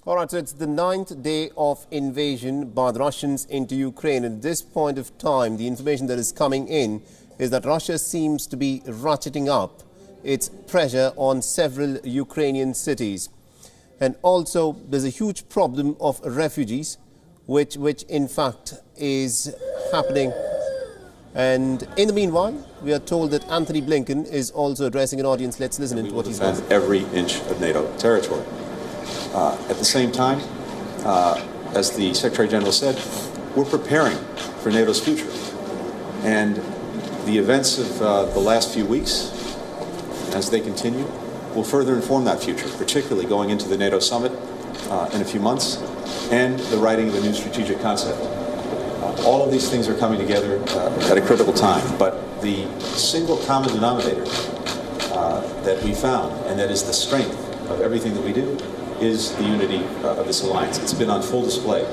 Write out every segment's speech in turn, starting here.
All right, so it's the 9th day of invasion by the Russians into Ukraine. At this point of time, the information that is coming in is that Russia seems to be ratcheting up its pressure on several Ukrainian cities. And also, there's a huge problem of refugees, which in fact is happening. And in the meanwhile, we are told that Anthony Blinken is also addressing an audience. Let's listen to what he's saying. Every inch of NATO territory. At the same time, as the Secretary General said, we're preparing for NATO's future. And the events of the last few weeks, as they continue, will further inform that future, particularly going into the NATO summit in a few months and the writing of a new strategic concept. All of these things are coming together at a critical time, but the single common denominator that we found, and that is the strength of everything that we do, is the unity of this alliance. It's been on full display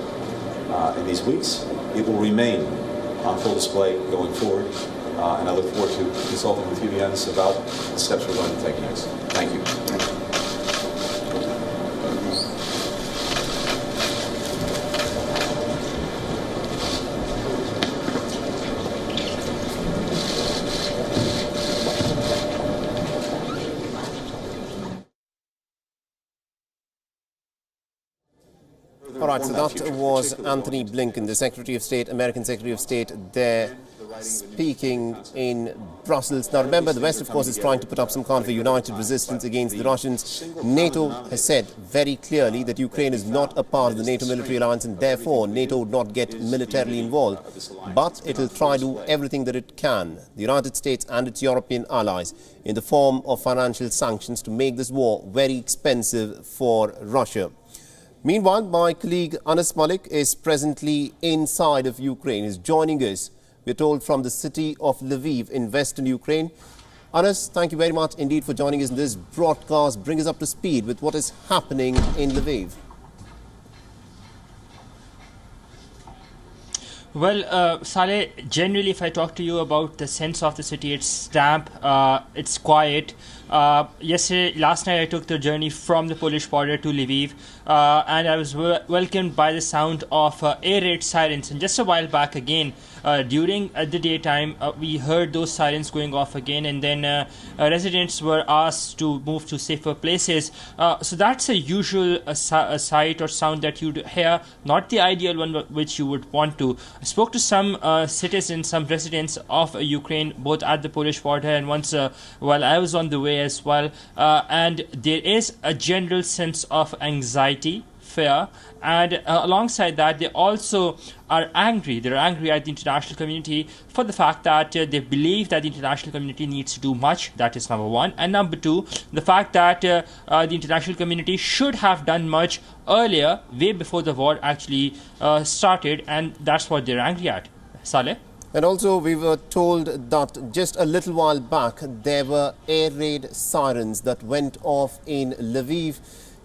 in these weeks. It will remain on full display going forward, and I look forward to consulting with you, Jens, about the steps we're going to take next. Thank you. All right, so that was Anthony Blinken, the Secretary of State, American Secretary of State, there speaking in Brussels. Now remember, the West, of course, is trying to put up some kind of a united resistance against the Russians. NATO has said very clearly that Ukraine is not a part of the NATO military alliance, and therefore NATO would not get militarily involved. But it will try to do everything that it can, the United States and its European allies, in the form of financial sanctions to make this war very expensive for Russia. Meanwhile, my colleague Anas Malik is presently inside of Ukraine. He's joining us, we're told, from the city of Lviv in western Ukraine. Anas, thank you very much indeed for joining us in this broadcast. Bring us up to speed with what is happening in Lviv. Well, Saleh, generally if I talk to you about the sense of the city, it's damp, it's quiet. Last night I took the journey from the Polish border to Lviv, and I was welcomed by the sound of air raid sirens. And just a while back again, during the daytime, we heard those sirens going off again, and then residents were asked to move to safer places. So that's a usual sight or sound that you'd hear, not the ideal one which you would want to. I spoke to some citizens, some residents of Ukraine, both at the Polish border and once while I was on the way as well. And there is a general sense of anxiety, fear, and alongside that they also are angry. They're angry at the international community for the fact that they believe that the international community needs to do much. That is number one. And number two, the fact that the international community should have done much earlier, way before the war actually started, and that's what they're angry at. Saleh? And also, we were told that just a little while back, there were air raid sirens that went off in Lviv.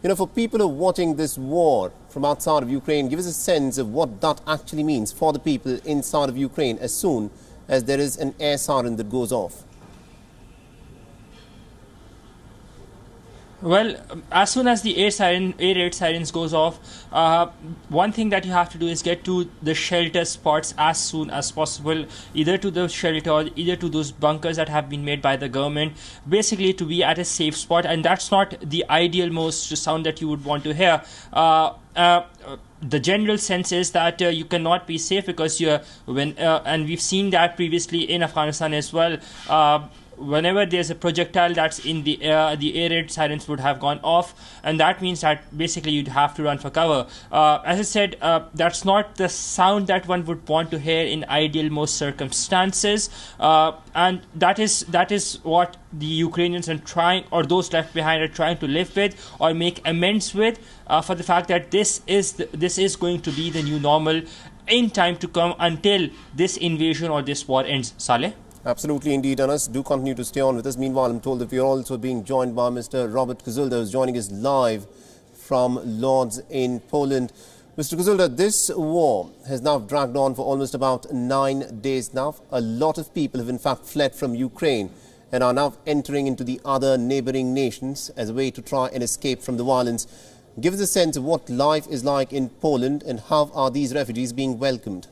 You know, for people who are watching this war from outside of Ukraine, give us a sense of what that actually means for the people inside of Ukraine as soon as there is an air siren that goes off. Well, as soon as the air raid sirens goes off, one thing that you have to do is get to the shelter spots as soon as possible, either to the shelter or either to those bunkers that have been made by the government, basically to be at a safe spot. And that's not the ideal most sound that you would want to hear. The general sense is that you cannot be safe because and we've seen that previously in Afghanistan as well. Whenever there's a projectile that's in the air, the air raid sirens would have gone off, and that means that basically you'd have to run for cover. As I said, that's not the sound that one would want to hear in ideal most circumstances, and that is what the Ukrainians are trying, or those left behind are trying to live with or make amends with, for the fact that this is going to be the new normal in time to come until this invasion or this war ends. Saleh? Absolutely indeed, Anas. Do continue to stay on with us. Meanwhile, I'm told that we are also being joined by Mr. Robert Kozulda, who's joining us live from Lodz in Poland. Mr. Kozulda, this war has now dragged on for almost about 9 days now. A lot of people have in fact fled from Ukraine and are now entering into the other neighbouring nations as a way to try and escape from the violence. Give us a sense of what life is like in Poland and how are these refugees being welcomed?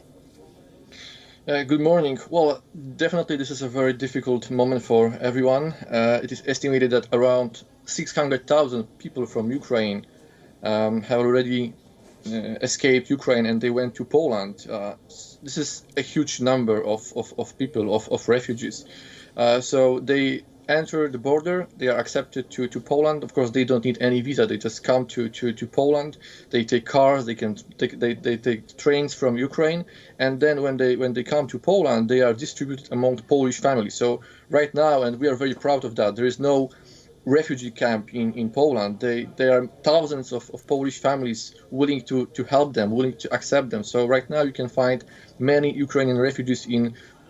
Good morning. Well, definitely this is a very difficult moment for everyone. It is estimated that around 600,000 people from Ukraine have already escaped Ukraine and they went to Poland. This is a huge number of people, of refugees. So they enter the border, they are accepted to Poland. Of course, they don't need any visa, they just come to Poland. They take cars, they take trains from Ukraine, and then when they come to Poland, they are distributed among Polish families. So right now, and we are very proud of that, there is no refugee camp in Poland. There are thousands of Polish families willing to help them, willing to accept them. So right now you can find many Ukrainian refugees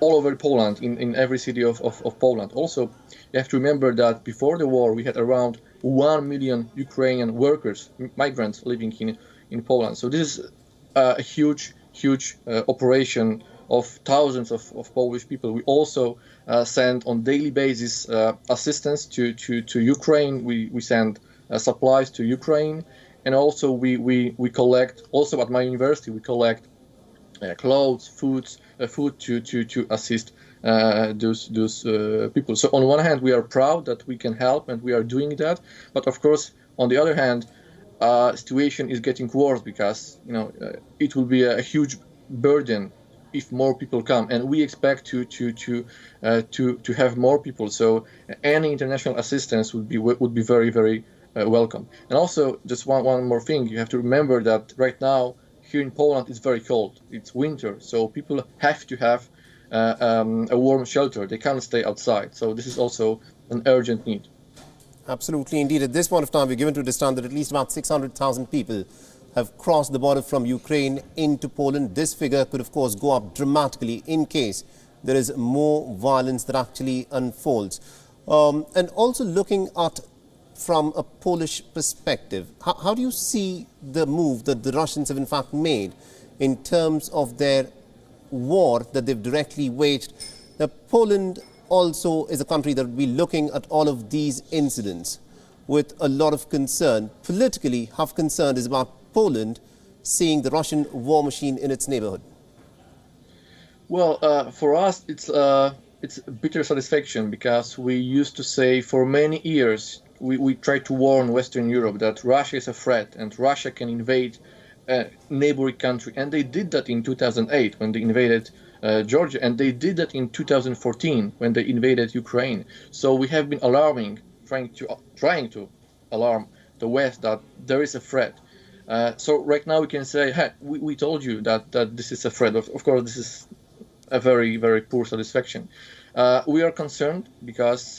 all over Poland, in every city of Poland. Also, you have to remember that before the war, we had around 1 million Ukrainian workers, migrants living in Poland. So this is a huge operation of thousands of Polish people. We also send on daily basis assistance to Ukraine. We send supplies to Ukraine, and also we collect, also at my university, we collect clothes, food to assist those people. So on one hand, we are proud that we can help and we are doing that, but of course, on the other hand, situation is getting worse because it will be a huge burden if more people come, and we expect to have more people. So any international assistance would be very welcome. And also, just one more thing, you have to remember that right now here in Poland it's very cold. It's winter, so people have to have a warm shelter. They can't stay outside. So this is also an urgent need. Absolutely, indeed. At this point of time, we're given to understand that at least about 600,000 people have crossed the border from Ukraine into Poland. This figure could, of course, go up dramatically in case there is more violence that actually unfolds. And also looking at from a Polish perspective, how do you see the move that the Russians have in fact made in terms of their war that they've directly waged? Now, Poland also is a country that will be looking at all of these incidents with a lot of concern. Politically, how concerned is about Poland seeing the Russian war machine in its neighborhood? Well, for us, it's bitter satisfaction, because we used to say for many years, we tried to warn Western Europe that Russia is a threat and Russia can invade a neighboring country. And they did that in 2008 when they invaded Georgia, and they did that in 2014 when they invaded Ukraine. So we have been trying to alarm the West that there is a threat. So right now we can say, hey, we told you that this is a threat. Of course, this is a very poor satisfaction. We are concerned because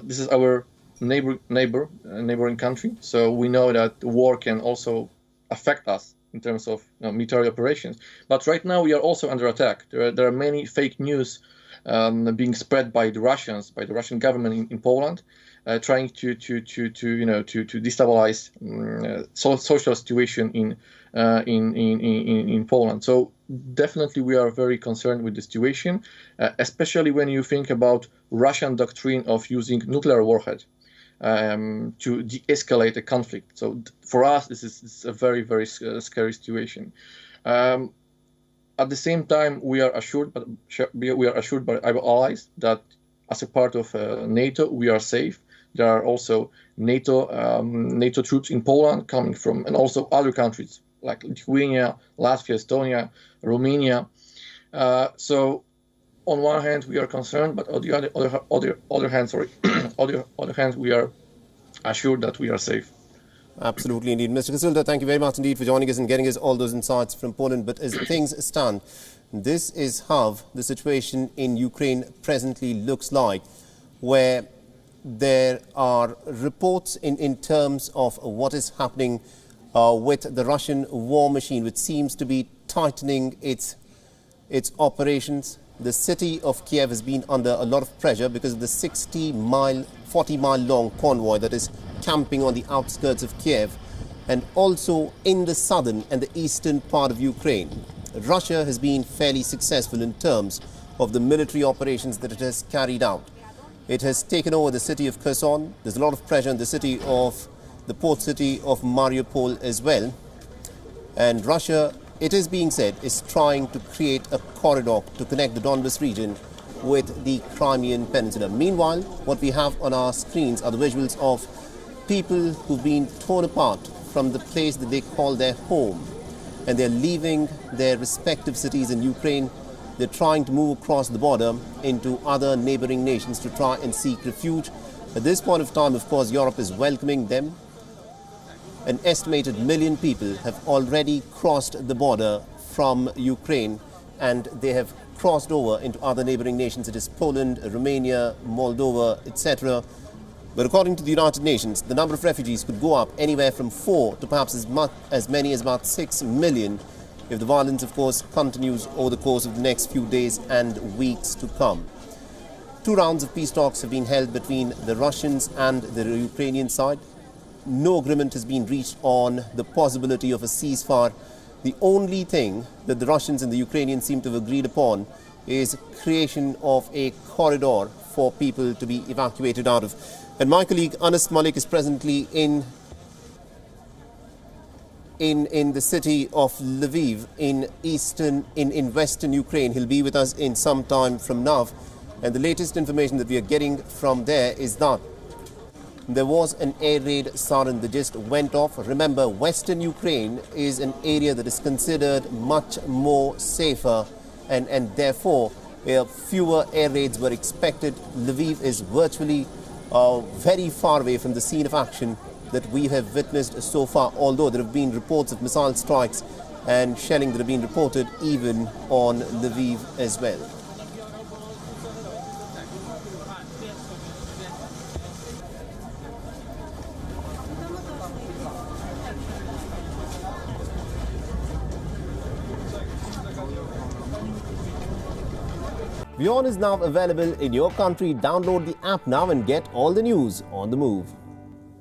this is our neighboring country. So we know that the war can also affect us in terms of military operations. But right now we are also under attack. There are many fake news being spread by the Russians, by the Russian government in Poland, trying to destabilize social situation in Poland. So definitely we are very concerned with the situation, especially when you think about Russian doctrine of using nuclear warhead to de-escalate a conflict. So for us, this is a very scary situation. At the same time, we are assured by our allies that as a part of NATO, we are safe. There are also NATO troops in Poland coming from, and also other countries like Lithuania, Latvia, Estonia, Romania. So on one hand, we are concerned, but on the other hand, we are assured that we are safe. Absolutely, indeed. Mr. Kasulta, thank you very much indeed for joining us and getting us all those insights from Poland. But as things stand, this is how the situation in Ukraine presently looks like, where there are reports in terms of what is happening with the Russian war machine, which seems to be tightening its operations. The city of Kiev has been under a lot of pressure because of the 40-mile long convoy that is camping on the outskirts of Kiev and also in the southern and the eastern part of Ukraine. Russia has been fairly successful in terms of the military operations that it has carried out. It has taken over the city of Kherson. There's a lot of pressure in the city of the port city of Mariupol as well. And Russia, it is being said, is trying to create a corridor to connect the Donbas region with the Crimean Peninsula. Meanwhile, what we have on our screens are the visuals of people who've been torn apart from the place that they call their home. And they're leaving their respective cities in Ukraine. They're trying to move across the border into other neighbouring nations to try and seek refuge. At this point of time, of course, Europe is welcoming them. An estimated 1 million people have already crossed the border from Ukraine, and they have crossed over into other neighbouring nations such as Poland, Romania, Moldova, etc. But according to the United Nations, the number of refugees could go up anywhere from 4 to perhaps as many as about 6 million if the violence, of course, continues over the course of the next few days and weeks to come. 2 rounds of peace talks have been held between the Russians and the Ukrainian side. No agreement has been reached on the possibility of a ceasefire. The only thing that the Russians and the Ukrainians seem to have agreed upon is creation of a corridor for people to be evacuated out of. And my colleague Anas Malik is presently in the city of Lviv in western Ukraine. He'll be with us in some time from now. And the latest information that we are getting from there is that there was an air raid siren that just went off. Remember, western Ukraine is an area that is considered much more safer, and therefore fewer air raids were expected. Lviv is virtually very far away from the scene of action that we have witnessed so far, although there have been reports of missile strikes and shelling that have been reported even on Lviv as well. WION is now available in your country. Download the app now and get all the news on the move.